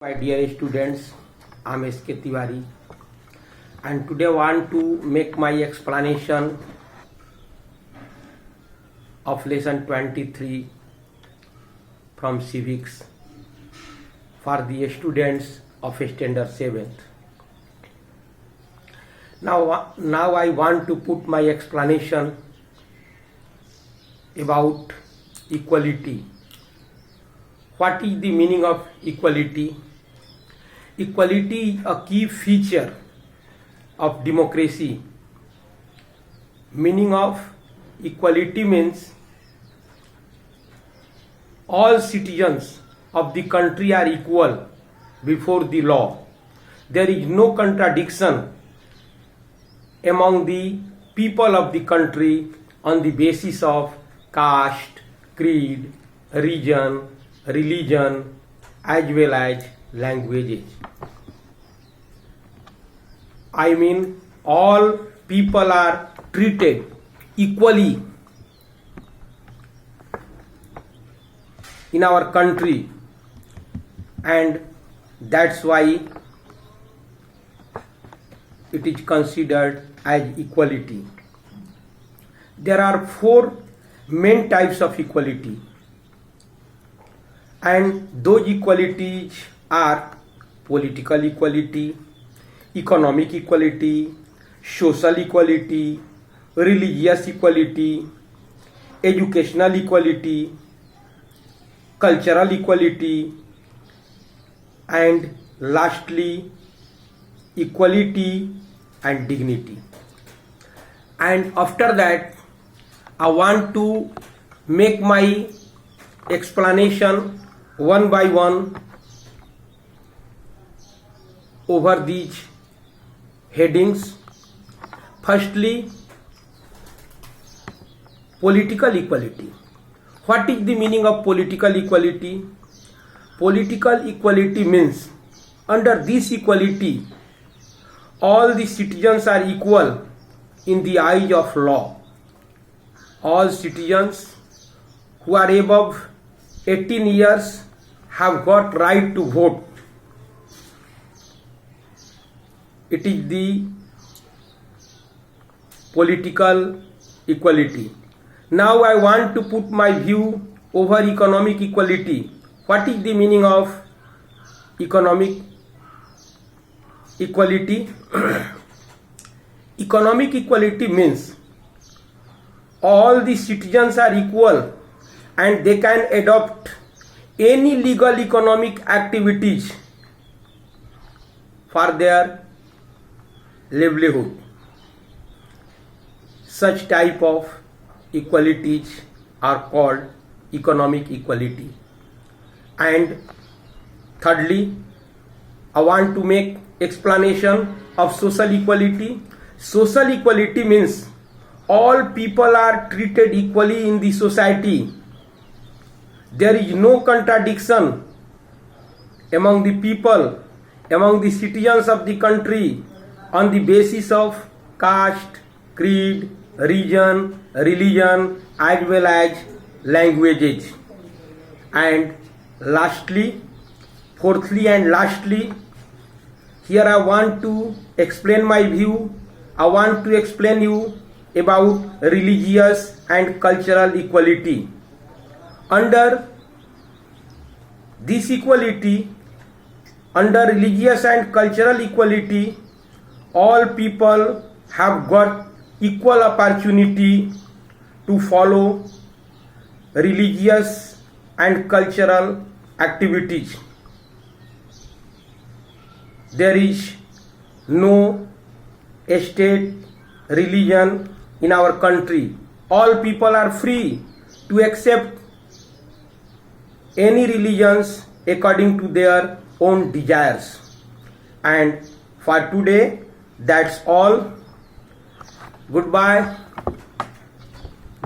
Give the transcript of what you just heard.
My dear students, I am S.K. Tiwari and today I want to make my explanation of lesson 23 from civics for the students of standard 7th. Now I want to put my explanation about equality. What is the meaning of equality? Equality is a key feature of democracy. Meaning of equality means all citizens of the country are equal before the law. There is no contradiction among the people of the country on the basis of caste, creed, region, religion as well as languages. I mean, all people are treated equally in our country, and that's why it is considered as equality. There are four main types of equality, and those equalities are political equality, economic equality, social equality, religious equality, educational equality, cultural equality, and lastly equality and dignity. And after that I want to make my explanation one by one over these headings. Firstly, political equality. What is the meaning of political equality? Political equality means under this equality all the citizens are equal in the eyes of law. All citizens who are above 18 years have got right to vote. It is the political equality. Now I want to put my view over economic equality. What is the meaning of economic equality? Economic equality means all the citizens are equal and they can adopt any legal economic activities for their livelihood. Such type of equalities are called economic equality. And thirdly, I want to make explanation of social equality. Social equality means all people are treated equally in the society. There is no contradiction among the people, among the citizens of the country on the basis of caste, creed, region, religion as well as languages. And lastly, fourthly and lastly, here I want to explain my view. I want to explain you about religious and cultural equality. Under this equality, under religious and cultural equality, all people have got equal opportunity to follow religious and cultural activities. There is no state religion in our country. All people are free to accept any religions according to their own desires. And for today, that's all. Goodbye.